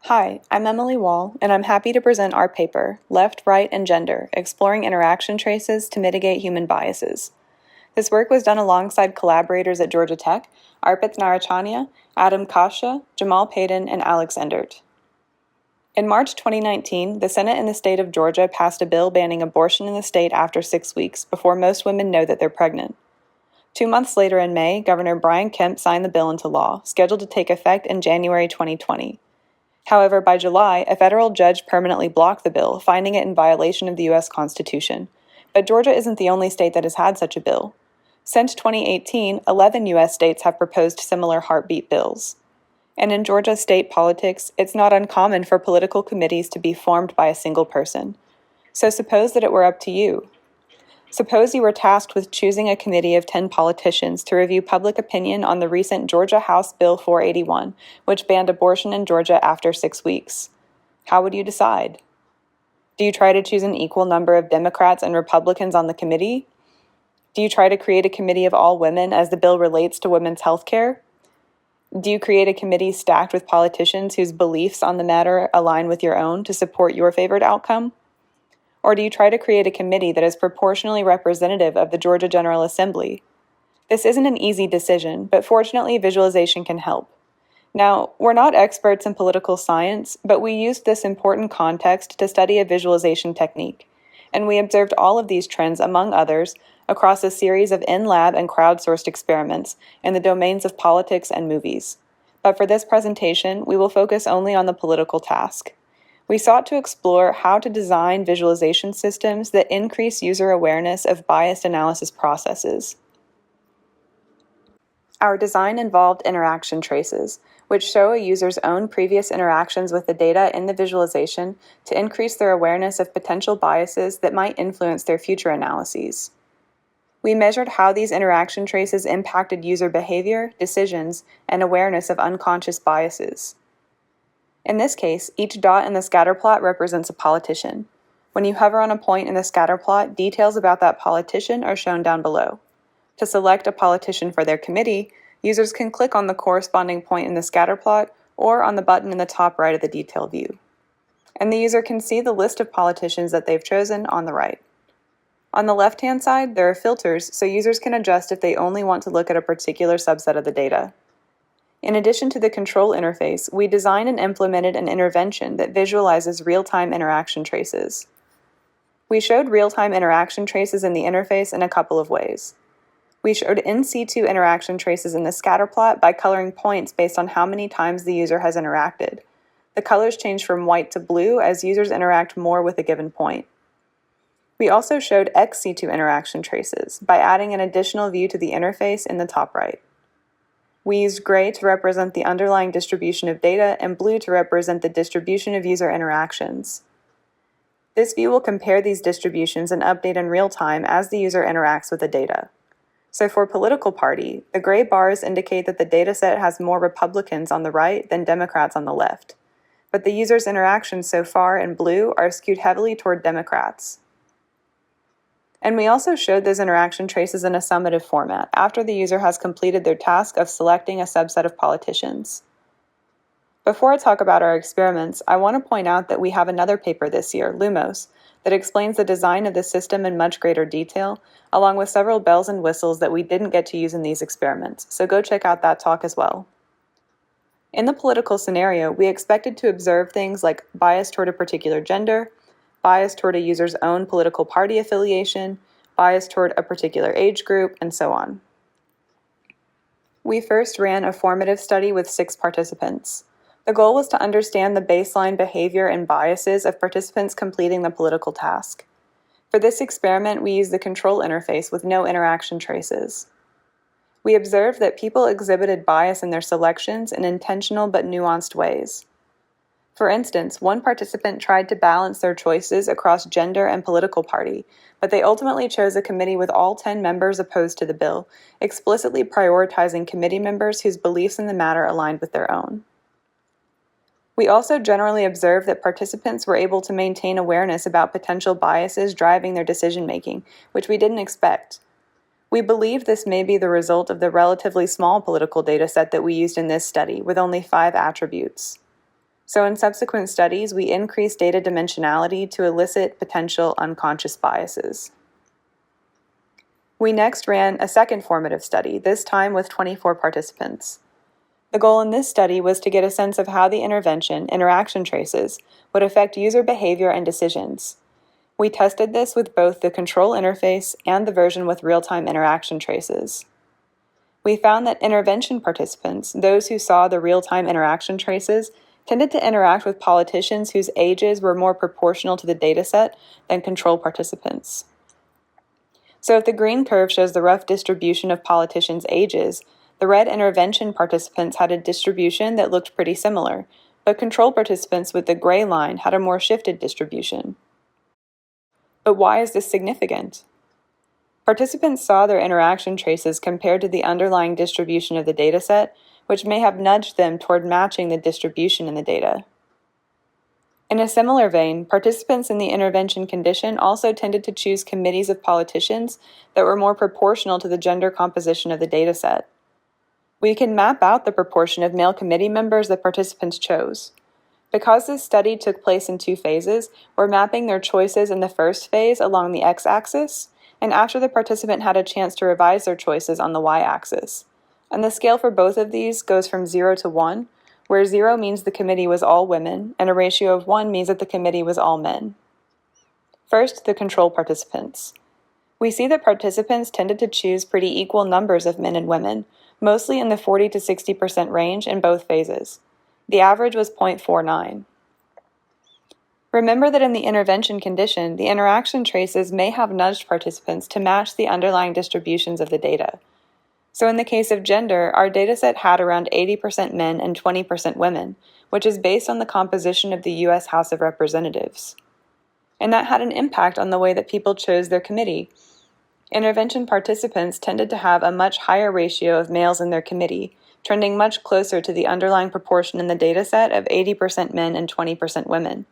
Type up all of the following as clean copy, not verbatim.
Hi, I'm Emily Wall, and I'm happy to present our paper, Left, Right, and Gender, Exploring Interaction Traces to Mitigate Human Biases. This work was done alongside collaborators at Georgia Tech, Arpit Narachania, Adam Kasha, Jamal Payton, and Alex Endert. In March 2019, the Senate in the state of Georgia passed a bill banning abortion in the state after 6 weeks, before most women know that they're pregnant. 2 months later in May, Governor Brian Kemp signed the bill into law, scheduled to take effect in January 2020. However, by July, a federal judge permanently blocked the bill, finding it in violation of the U.S. Constitution. But Georgia isn't the only state that has had such a bill. Since 2018, 11 U.S. states have proposed similar heartbeat bills. And in Georgia state politics, it's not uncommon for political committees to be formed by a single person. So suppose that it were up to you. Suppose you were tasked with choosing a committee of 10 politicians to review public opinion on the recent Georgia House Bill 481, which banned abortion in Georgia after 6 weeks. How would you decide? Do you try to choose an equal number of Democrats and Republicans on the committee? Do you try to create a committee of all women as the bill relates to women's health care? Do you create a committee stacked with politicians whose beliefs on the matter align with your own to support your favored outcome? Or do you try to create a committee that is proportionally representative of the Georgia General Assembly? This isn't an easy decision, but fortunately visualization can help. Now, we're not experts in political science, but we used this important context to study a visualization technique, and we observed all of these trends, among others, across a series of in-lab and crowdsourced experiments in the domains of politics and movies. But for this presentation, we will focus only on the political task. We sought to explore how to design visualization systems that increase user awareness of biased analysis processes. Our design involved interaction traces, which show a user's own previous interactions with the data in the visualization to increase their awareness of potential biases that might influence their future analyses. We measured how these interaction traces impacted user behavior, decisions, and awareness of unconscious biases. In this case, each dot in the scatterplot represents a politician. When you hover on a point in the scatterplot, details about that politician are shown down below. To select a politician for their committee, users can click on the corresponding point in the scatterplot or on the button in the top right of the detail view. And the user can see the list of politicians that they've chosen on the right. On the left-hand side, there are filters, so users can adjust if they only want to look at a particular subset of the data. In addition to the control interface, we designed and implemented an intervention that visualizes real-time interaction traces. We showed real-time interaction traces in the interface in a couple of ways. We showed in situ interaction traces in the scatterplot by coloring points based on how many times the user has interacted. The colors change from white to blue as users interact more with a given point. We also showed ex situ interaction traces by adding an additional view to the interface in the top right. We used gray to represent the underlying distribution of data and blue to represent the distribution of user interactions. This view will compare these distributions and update in real time as the user interacts with the data. So for political party, the gray bars indicate that the dataset has more Republicans on the right than Democrats on the left. But the user's interactions so far in blue are skewed heavily toward Democrats. And we also showed those interaction traces in a summative format after the user has completed their task of selecting a subset of politicians. Before I talk about our experiments, I want to point out that we have another paper this year, Lumos, that explains the design of the system in much greater detail, along with several bells and whistles that we didn't get to use in these experiments, so go check out that talk as well. In the political scenario, we expected to observe things like bias toward a particular gender, bias toward a user's own political party affiliation, bias toward a particular age group, and so on. We first ran a formative study with 6 participants. The goal was to understand the baseline behavior and biases of participants completing the political task. For this experiment, we used the control interface with no interaction traces. We observed that people exhibited bias in their selections in intentional but nuanced ways. For instance, one participant tried to balance their choices across gender and political party, but they ultimately chose a committee with all 10 members opposed to the bill, explicitly prioritizing committee members whose beliefs in the matter aligned with their own. We also generally observed that participants were able to maintain awareness about potential biases driving their decision-making, which we didn't expect. We believe this may be the result of the relatively small political data set that we used in this study, with only 5 attributes. So in subsequent studies, we increased data dimensionality to elicit potential unconscious biases. We next ran a second formative study, this time with 24 participants. The goal in this study was to get a sense of how the intervention, interaction traces, would affect user behavior and decisions. We tested this with both the control interface and the version with real-time interaction traces. We found that intervention participants, those who saw the real-time interaction traces, tended to interact with politicians whose ages were more proportional to the dataset than control participants. So if the green curve shows the rough distribution of politicians' ages, the red intervention participants had a distribution that looked pretty similar, but control participants with the gray line had a more shifted distribution. But why is this significant? Participants saw their interaction traces compared to the underlying distribution of the dataset, which may have nudged them toward matching the distribution in the data. In a similar vein, participants in the intervention condition also tended to choose committees of politicians that were more proportional to the gender composition of the dataset. We can map out the proportion of male committee members that participants chose. Because this study took place in two phases, we're mapping their choices in the first phase along the x-axis, and after the participant had a chance to revise their choices on the y-axis. And the scale for both of these goes from 0 to 1, where 0 means the committee was all women, and a ratio of 1 means that the committee was all men. First, the control participants. We see that participants tended to choose pretty equal numbers of men and women, mostly in the 40 to 60% range in both phases. The average was 0.49. Remember that in the intervention condition, the interaction traces may have nudged participants to match the underlying distributions of the data. So in the case of gender, our dataset had around 80% men and 20% women, which is based on the composition of the U.S. House of Representatives. And that had an impact on the way that people chose their committee. Intervention participants tended to have a much higher ratio of males in their committee, trending much closer to the underlying proportion in the dataset of 80% men and 20% women.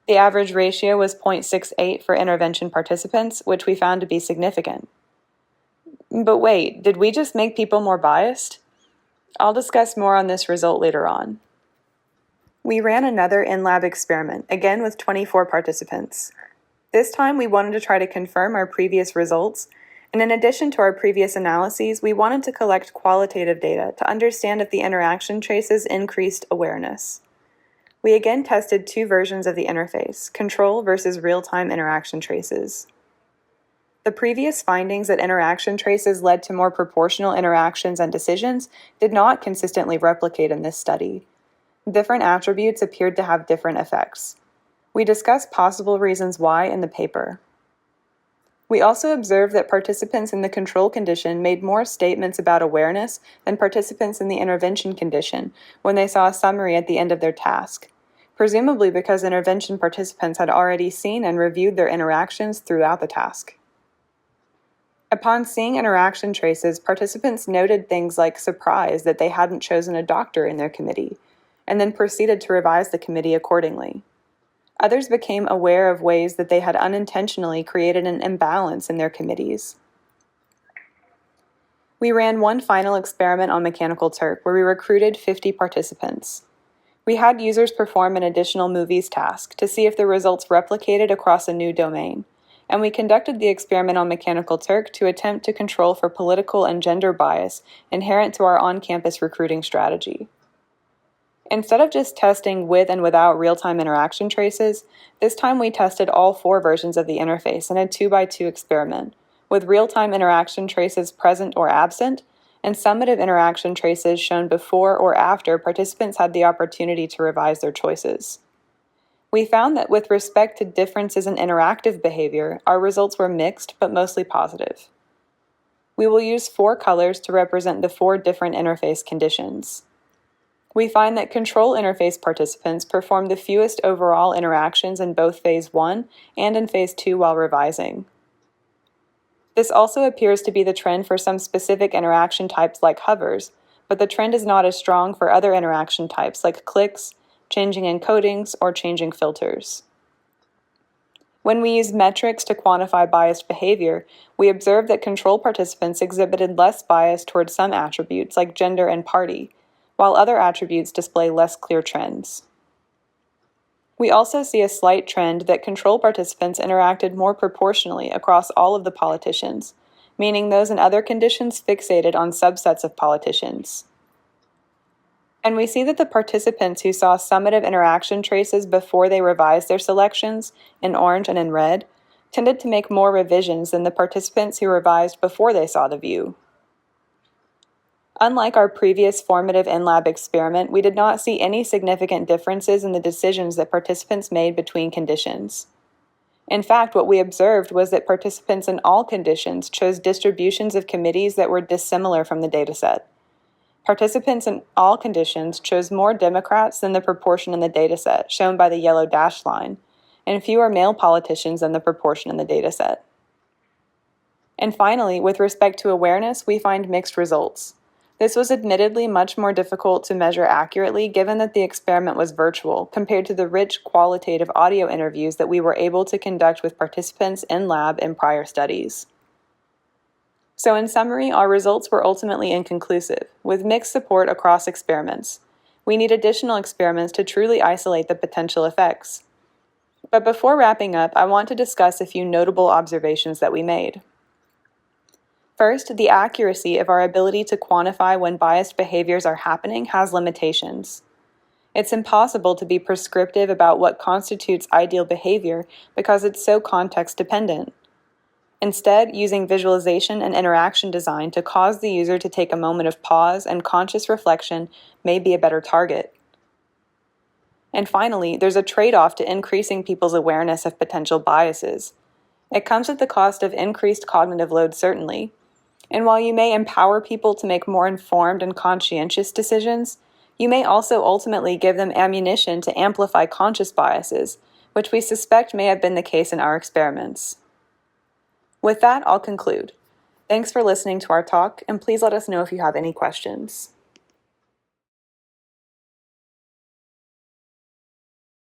The average ratio was 0.68 for intervention participants, which we found to be significant. But wait, did we just make people more biased? I'll discuss more on this result later on. We ran another in-lab experiment, again with 24 participants. This time we wanted to try to confirm our previous results, and in addition to our previous analyses, we wanted to collect qualitative data to understand if the interaction traces increased awareness. We again tested two versions of the interface, control versus real-time interaction traces. The previous findings that interaction traces led to more proportional interactions and decisions did not consistently replicate in this study. Different attributes appeared to have different effects. We discussed possible reasons why in the paper. We also observed that participants in the control condition made more statements about awareness than participants in the intervention condition when they saw a summary at the end of their task, presumably because intervention participants had already seen and reviewed their interactions throughout the task. Upon seeing interaction traces, participants noted things like surprise that they hadn't chosen a doctor in their committee, and then proceeded to revise the committee accordingly. Others became aware of ways that they had unintentionally created an imbalance in their committees. We ran one final experiment on Mechanical Turk where we recruited 50 participants. We had users perform an additional movies task to see if the results replicated across a new domain, and we conducted the experiment on Mechanical Turk to attempt to control for political and gender bias inherent to our on-campus recruiting strategy. Instead of just testing with and without real-time interaction traces, this time we tested all four versions of the interface in a 2x2 experiment, with real-time interaction traces present or absent, and summative interaction traces shown before or after participants had the opportunity to revise their choices. We found that with respect to differences in interactive behavior, our results were mixed but mostly positive. We will use 4 colors to represent the 4 different interface conditions. We find that control interface participants performed the fewest overall interactions in both Phase 1 and in Phase 2 while revising. This also appears to be the trend for some specific interaction types like hovers, but the trend is not as strong for other interaction types like clicks, changing encodings, or changing filters. When we used metrics to quantify biased behavior, we observed that control participants exhibited less bias towards some attributes like gender and party, while other attributes display less clear trends. We also see a slight trend that control participants interacted more proportionally across all of the politicians, meaning those in other conditions fixated on subsets of politicians. And we see that the participants who saw summative interaction traces before they revised their selections, in orange and in red, tended to make more revisions than the participants who revised before they saw the view. Unlike our previous formative in-lab experiment, we did not see any significant differences in the decisions that participants made between conditions. In fact, what we observed was that participants in all conditions chose distributions of committees that were dissimilar from the dataset. Participants in all conditions chose more Democrats than the proportion in the dataset, shown by the yellow dashed line, and fewer male politicians than the proportion in the dataset. And finally, with respect to awareness, we find mixed results. This was admittedly much more difficult to measure accurately given that the experiment was virtual compared to the rich qualitative audio interviews that we were able to conduct with participants in lab in prior studies. So in summary, our results were ultimately inconclusive, with mixed support across experiments. We need additional experiments to truly isolate the potential effects. But before wrapping up, I want to discuss a few notable observations that we made. First, the accuracy of our ability to quantify when biased behaviors are happening has limitations. It's impossible to be prescriptive about what constitutes ideal behavior because it's so context-dependent. Instead, using visualization and interaction design to cause the user to take a moment of pause and conscious reflection may be a better target. And finally, there's a trade-off to increasing people's awareness of potential biases. It comes at the cost of increased cognitive load, certainly. And while you may empower people to make more informed and conscientious decisions, you may also ultimately give them ammunition to amplify conscious biases, which we suspect may have been the case in our experiments. With that, I'll conclude. Thanks for listening to our talk, and please let us know if you have any questions.